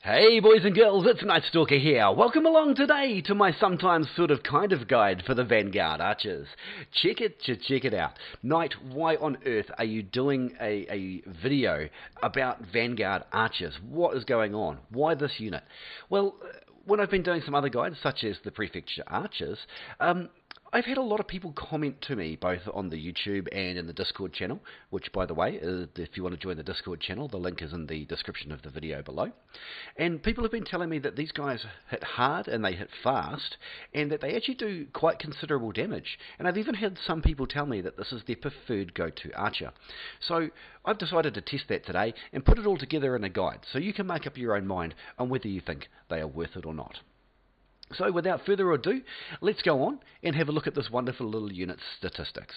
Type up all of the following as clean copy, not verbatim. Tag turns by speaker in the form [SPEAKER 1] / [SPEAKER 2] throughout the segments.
[SPEAKER 1] Hey boys and girls, it's Knightstalker here. Welcome along today to my sometimes sort of kind of guide for the Vanguard archers. Check it out. Knight, why on earth are you doing a video about Vanguard archers? What is going on? Why this unit? Well, when I've been doing some other guides, such as the Prefecture Archers, I've had a lot of people comment to me, both on the YouTube and in the Discord channel, which, by the way, if you want to join the Discord channel, the link is in the description of the video below. And people have been telling me that these guys hit hard and they hit fast, and that they actually do quite considerable damage. And I've even had some people tell me that this is their preferred go-to archer. So I've decided to test that today and put it all together in a guide, so you can make up your own mind on whether you think they are worth it or not. So without further ado, let's go on and have a look at this wonderful little unit's statistics.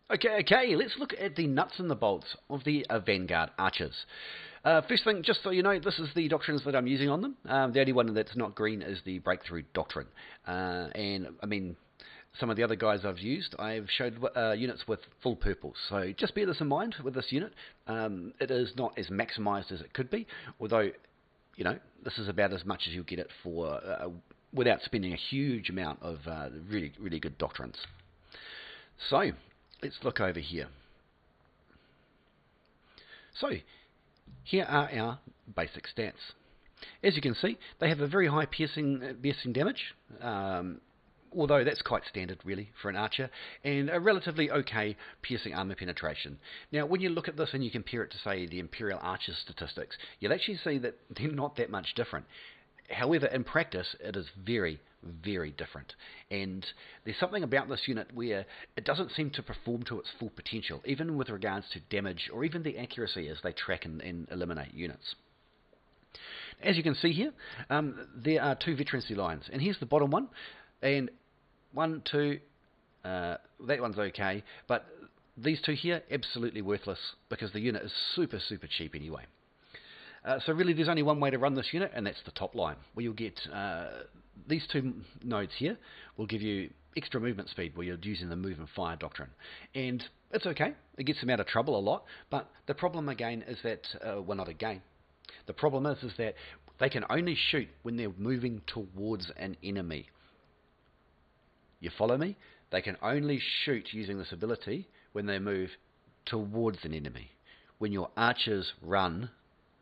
[SPEAKER 1] Okay, let's look at the nuts and the bolts of the Vanguard archers. First thing, just so you know, this is the doctrines that I'm using on them. The only one that's not green is the Breakthrough Doctrine. And, I mean, some of the other guys I've used, I've showed units with full purple. So just bear this in mind with this unit. It is not as maximized as it could be, although, you know, this is about as much as you'll get it for without spending a huge amount of really good doctrines. So let's look over here. So here are our basic stats. As you can see, they have a very high piercing damage, although that's quite standard really for an archer, and a relatively okay piercing armor penetration. Now when you look at this and you compare it to, say, the Imperial Archer statistics, you'll actually see that they're not that much different. However, in practice it is very different, and there's something about this unit where it doesn't seem to perform to its full potential, even with regards to damage or even the accuracy as they track and eliminate units. As you can see here, there are two veterancy lines, and here's the bottom one, and 1, 2, that one's okay, but these two here, absolutely worthless, because the unit is super cheap anyway. So really there's only one way to run this unit, and that's the top line, where you'll get these two nodes here will give you extra movement speed where you're using the move and fire doctrine. And it's okay, it gets them out of trouble a lot, but the problem again is that, well, not again, the problem is that they can only shoot when they're moving towards an enemy. You follow me? They can only shoot using this ability when they move towards an enemy. When your archers run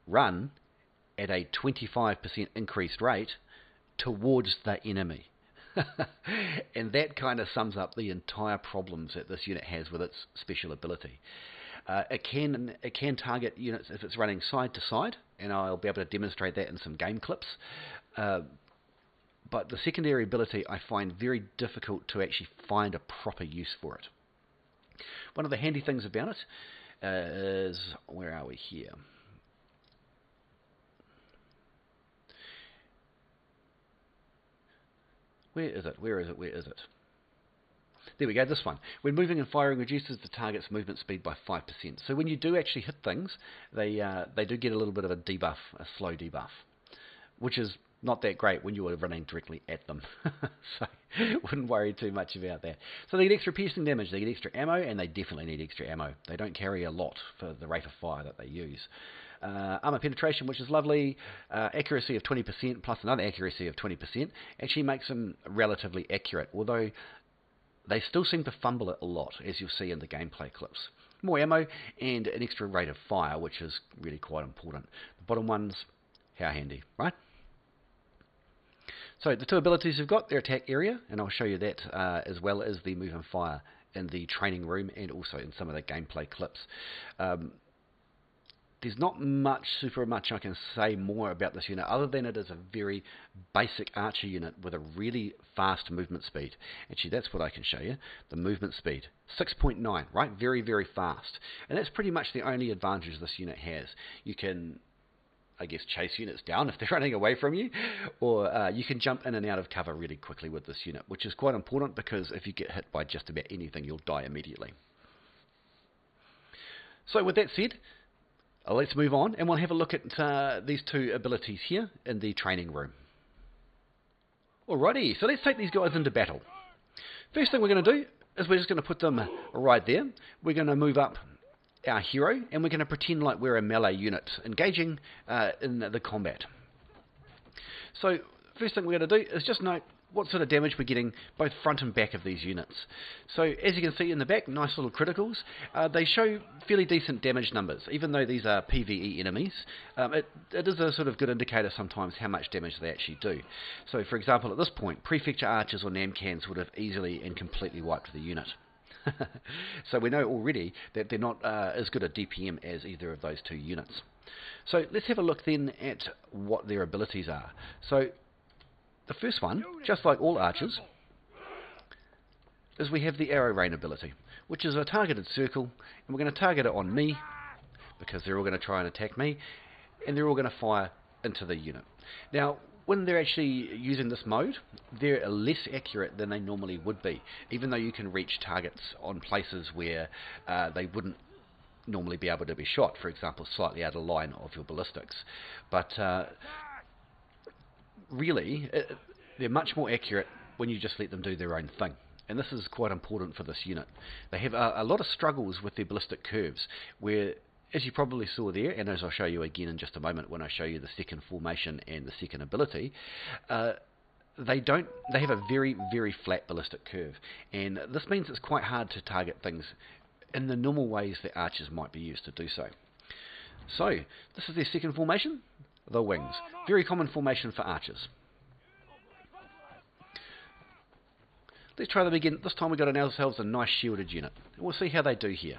[SPEAKER 1] at a 25% increased rate towards the enemy. And that kind of sums up the entire problems that this unit has with its special ability. It can target units if it's running side to side, and I'll be able to demonstrate that in some game clips. But the secondary ability I find very difficult to actually find a proper use for it. One of the handy things about it is, where are we here? Where is it? There we go, this one. When moving and firing reduces the target's movement speed by 5%. So when you do actually hit things, they do get a little bit of a debuff, a slow debuff, which is not that great when you are running directly at them. So wouldn't worry too much about that. So they get extra piercing damage, they get extra ammo, and they definitely need extra ammo. They don't carry a lot for the rate of fire that they use. Armor penetration, which is lovely, accuracy of 20% plus another accuracy of 20%, actually makes them relatively accurate, although they still seem to fumble it a lot, as you'll see in the gameplay clips. More ammo and an extra rate of fire, which is really quite important. The bottom ones, how handy, right? So the two abilities you've got, their attack area, and I'll show you that as well as the move and fire in the training room and also in some of the gameplay clips. There's not super much I can say more about this unit other than it is a very basic archer unit with a really fast movement speed. Actually, that's what I can show you, the movement speed. 6.9, right? Very fast. And that's pretty much the only advantage this unit has. You can, I guess, chase units down if they're running away from you, or you can jump in and out of cover really quickly with this unit, which is quite important because if you get hit by just about anything, you'll die immediately. So with that said, let's move on and we'll have a look at these two abilities here in the training room. Alrighty, so let's take these guys into battle. First thing we're going to do is we're just going to put them right there. We're going to move up our hero, and we're going to pretend like we're a melee unit engaging in the combat. So first thing we're going to do is just note what sort of damage we're getting both front and back of these units. So as you can see in the back, nice little criticals. They show fairly decent damage numbers, even though these are PvE enemies. It is a sort of good indicator sometimes how much damage they actually do. So for example, at this point, Prefecture Archers or Namcans would have easily and completely wiped the unit. So we know already that they're not as good a DPM as either of those two units. So let's have a look then at what their abilities are. So the first one, just like all archers, is we have the arrow rain ability, which is a targeted circle, and we're going to target it on me, because they're all going to try and attack me, and they're all going to fire into the unit. Now, when they're actually using this mode, they're less accurate than they normally would be, even though you can reach targets on places where they wouldn't normally be able to be shot, for example, slightly out of line of your ballistics. But really, they're much more accurate when you just let them do their own thing. And this is quite important for this unit. They have a lot of struggles with their ballistic curves, where, as you probably saw there, and as I'll show you again in just a moment when I show you the second formation and the second ability, they have a very, very flat ballistic curve. And this means it's quite hard to target things in the normal ways that archers might be used to do so. So, this is their second formation, the wings. Very common formation for archers. Let's try them again. This time we've got ourselves a nice shielded unit. We'll see how they do here.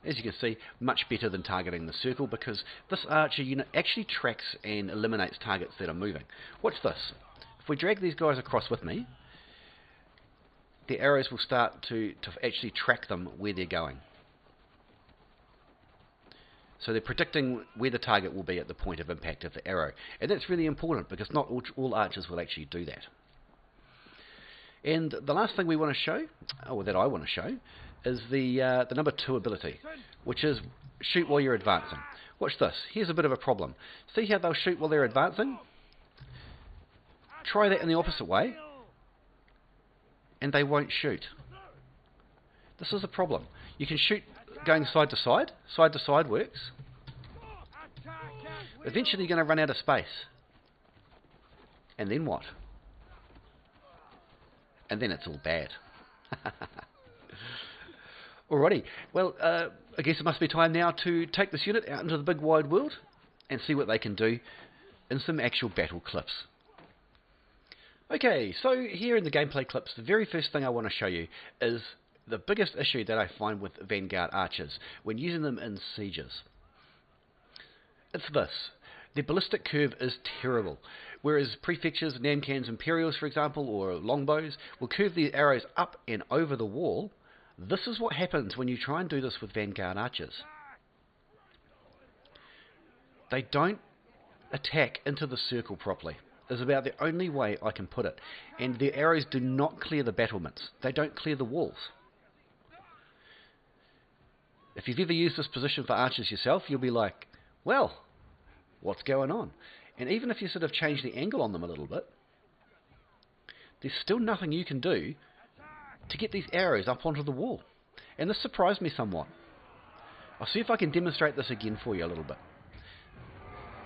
[SPEAKER 1] As you can see, much better than targeting the circle, because this archer unit actually tracks and eliminates targets that are moving. Watch this. If we drag these guys across with me, the arrows will start to actually track them where they're going. So they're predicting where the target will be at the point of impact of the arrow. And that's really important, because not all archers will actually do that. And the last thing we want to show, or that I want to show, is the number 2 ability, which is shoot while you're advancing. Watch this. Here's a bit of a problem. See how they'll shoot while they're advancing? Try that in the opposite way, and they won't shoot. This is a problem. You can shoot going side to side. Side to side works. Eventually you're going to run out of space. And then what? And then it's all bad. Alrighty, well, I guess it must be time now to take this unit out into the big wide world and see what they can do in some actual battle clips. Okay, so here in the gameplay clips, the very first thing I want to show you is the biggest issue that I find with Vanguard archers when using them in sieges. It's this. Their ballistic curve is terrible. Whereas prefectures, Namcans, Imperials, for example, or longbows will curve their arrows up and over the wall, this is what happens when you try and do this with Vanguard archers. They don't attack into the circle properly. Is about the only way I can put it. And their arrows do not clear the battlements. They don't clear the walls. If you've ever used this position for archers yourself, you'll be like, well, what's going on? And even if you sort of change the angle on them a little bit, there's still nothing you can do to get these arrows up onto the wall. And this surprised me somewhat. I'll see if I can demonstrate this again for you a little bit.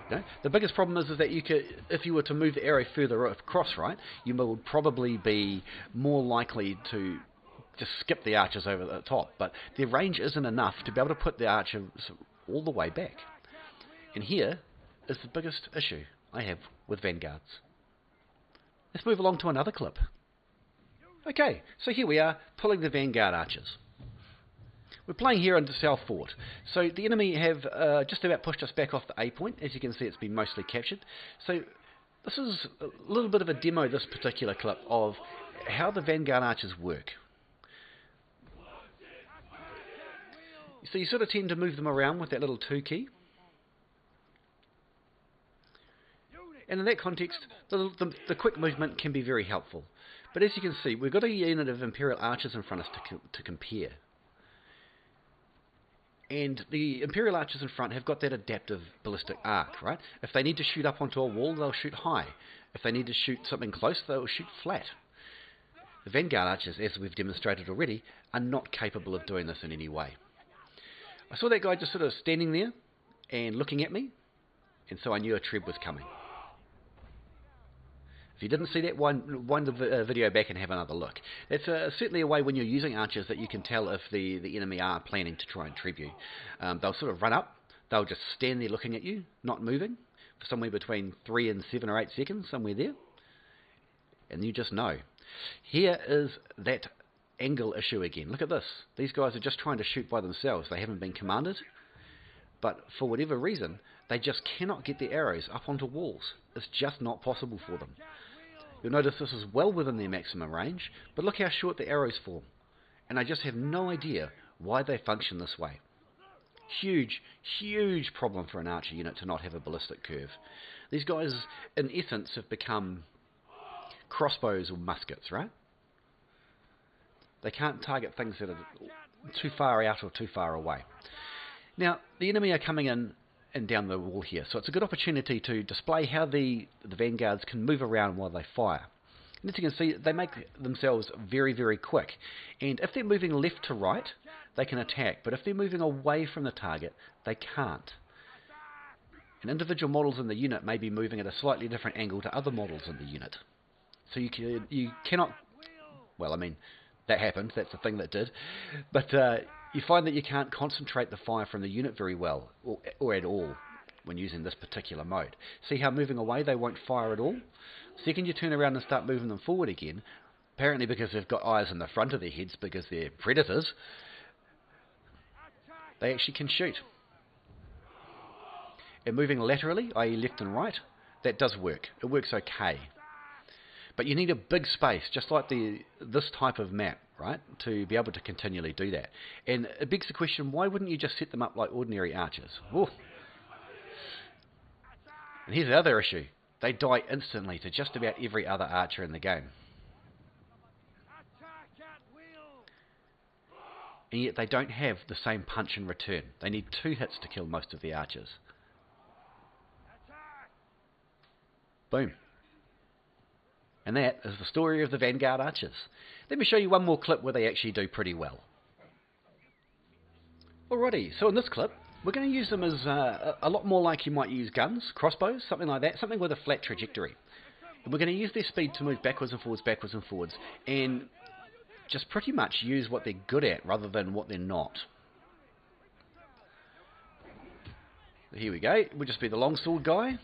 [SPEAKER 1] You know, the biggest problem is that you could, if you were to move the arrow further across, right, you would probably be more likely to just skip the archers over the top. But their range isn't enough to be able to put the archers all the way back. And here is the biggest issue I have with Vanguards. Let's move along to another clip. Okay, so here we are, pulling the Vanguard archers. We're playing here into South Fort. So the enemy have just about pushed us back off the A point. As you can see, it's been mostly captured. So this is a little bit of a demo, this particular clip, of how the Vanguard archers work. So you sort of tend to move them around with that little 2 key. And in that context, the quick movement can be very helpful. But as you can see, we've got a unit of Imperial archers in front of us to compare. And the Imperial archers in front have got that adaptive ballistic arc, right? If they need to shoot up onto a wall, they'll shoot high. If they need to shoot something close, they'll shoot flat. The Vanguard archers, as we've demonstrated already, are not capable of doing this in any way. I saw that guy just sort of standing there and looking at me, and so I knew a treb was coming. If you didn't see that, wind the video back and have another look. It's certainly a way when you're using archers that you can tell if the enemy are planning to try and treb you. They'll sort of run up, they'll just stand there looking at you, not moving, for somewhere between 3 and 7 or 8 seconds, somewhere there. And you just know. Here is that angle issue again. Look at this. These guys are just trying to shoot by themselves. They haven't been commanded. But for whatever reason, they just cannot get their arrows up onto walls. It's just not possible for them. You'll notice this is well within their maximum range, but look how short the arrows form. And I just have no idea why they function this way. Huge, huge problem for an archer unit to not have a ballistic curve. These guys, in essence, have become crossbows or muskets, right? They can't target things that are too far out or too far away. Now, the enemy are coming in and down the wall here, so it's a good opportunity to display how the vanguards can move around while they fire. And as you can see, they make themselves very, very quick. And if they're moving left to right, they can attack, but if they're moving away from the target, they can't. And individual models in the unit may be moving at a slightly different angle to other models in the unit. So you cannot, well, I mean, that happened, that's the thing that did, but you find that you can't concentrate the fire from the unit very well, or at all, when using this particular mode. See how moving away they won't fire at all? Second you turn around and start moving them forward again, apparently because they've got eyes in the front of their heads because they're predators, they actually can shoot. And moving laterally, i.e. left and right, that does work. It works okay. But you need a big space, just like this type of map, right, to be able to continually do that. And it begs the question, why wouldn't you just set them up like ordinary archers? Ooh. And here's the other issue. They die instantly to just about every other archer in the game. And yet they don't have the same punch in return. They need 2 hits to kill most of the archers. Boom. And that is the story of the Vanguard archers. Let me show you one more clip where they actually do pretty well. Alrighty, so in this clip, we're going to use them as a lot more like you might use guns, crossbows, something like that, something with a flat trajectory. And we're going to use their speed to move backwards and forwards, and just pretty much use what they're good at rather than what they're not. Here we go, we'll just be the longsword guy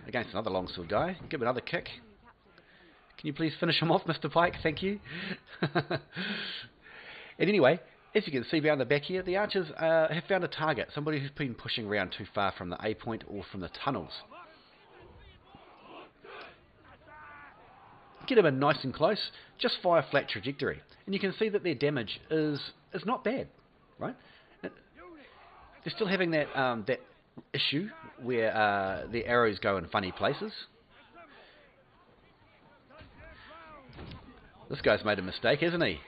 [SPEAKER 1] against another longsword guy. Give him another kick. Can you please finish him off, Mr. Pike? Thank you. And anyway, as you can see behind the back here, the archers have found a target, somebody who's been pushing around too far from the A point or from the tunnels. Get them in nice and close, just fire flat trajectory. And you can see that their damage is not bad, right? They're still having that issue where their arrows go in funny places. This guy's made a mistake, hasn't he?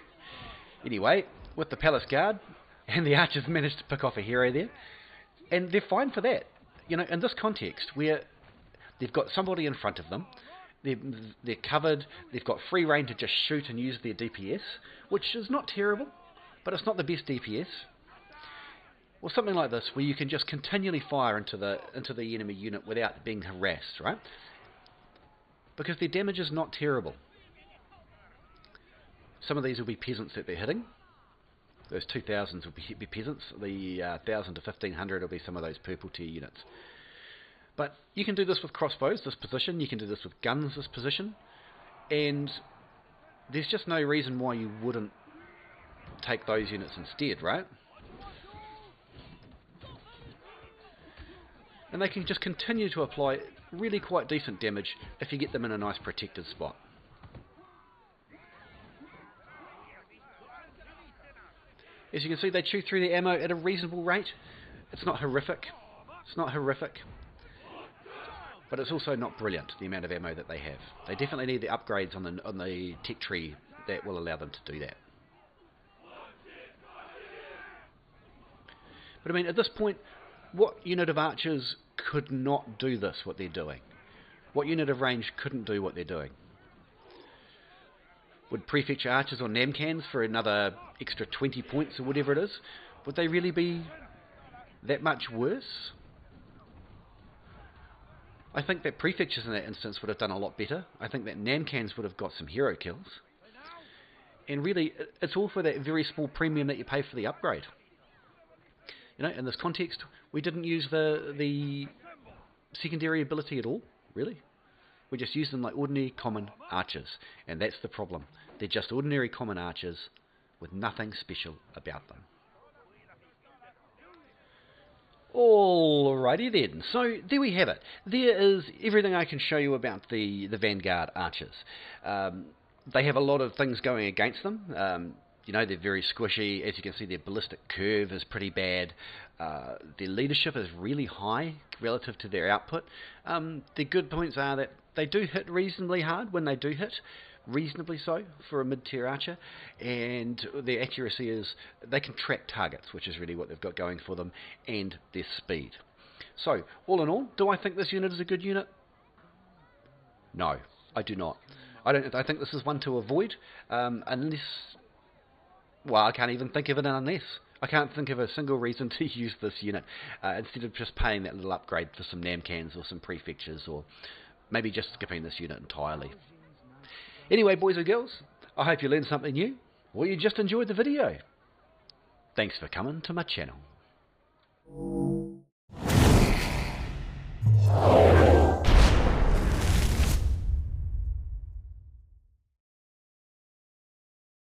[SPEAKER 1] Anyway, with the palace guard, and the archers managed to pick off a hero there, and they're fine for that. You know, in this context, where they've got somebody in front of them, they're covered, they've got free reign to just shoot and use their DPS, which is not terrible, but it's not the best DPS. Or something like this, where you can just continually fire into the enemy unit without being harassed, right? Because their damage is not terrible. Some of these will be peasants that they're hitting. Those 2000s will be peasants. The 1000 to 1500 will be some of those purple tier units. But you can do this with crossbows, this position. You can do this with guns, this position. And there's just no reason why you wouldn't take those units instead, right? And they can just continue to apply really quite decent damage if you get them in a nice protected spot. As you can see, they chew through the ammo at a reasonable rate. It's not horrific. It's not horrific. But it's also not brilliant, the amount of ammo that they have. They definitely need the upgrades on the tech tree that will allow them to do that. But I mean, at this point, what unit of archers could not do this, what they're doing? What unit of range couldn't do what they're doing? Would prefecture archers or namcans for another extra 20 points or whatever it is, would they really be that much worse? I think that prefectures in that instance would have done a lot better. I think that namcans would have got some hero kills. And really, it's all for that very small premium that you pay for the upgrade. You know, in this context, we didn't use the secondary ability at all, really. We just used them like ordinary common archers, and that's the problem. They're just ordinary common archers with nothing special about them. Alrighty then, so there we have it. There is everything I can show you about the Vanguard archers. They have a lot of things going against them. You know, they're very squishy. As you can see, their ballistic curve is pretty bad. Their leadership is really high relative to their output. The good points are that they do hit reasonably hard when they do hit, reasonably so for a mid-tier archer, and their accuracy is they can track targets, which is really what they've got going for them, and their speed. So, all in all, do I think this unit is a good unit? No, I do not. I think this is one to avoid, unless... Well, I can't even think of it unless. I can't think of a single reason to use this unit, instead of just paying that little upgrade for some namcans or some prefectures, or maybe just skipping this unit entirely. Anyway, boys and girls, I hope you learned something new, or you just enjoyed the video. Thanks for coming to my channel.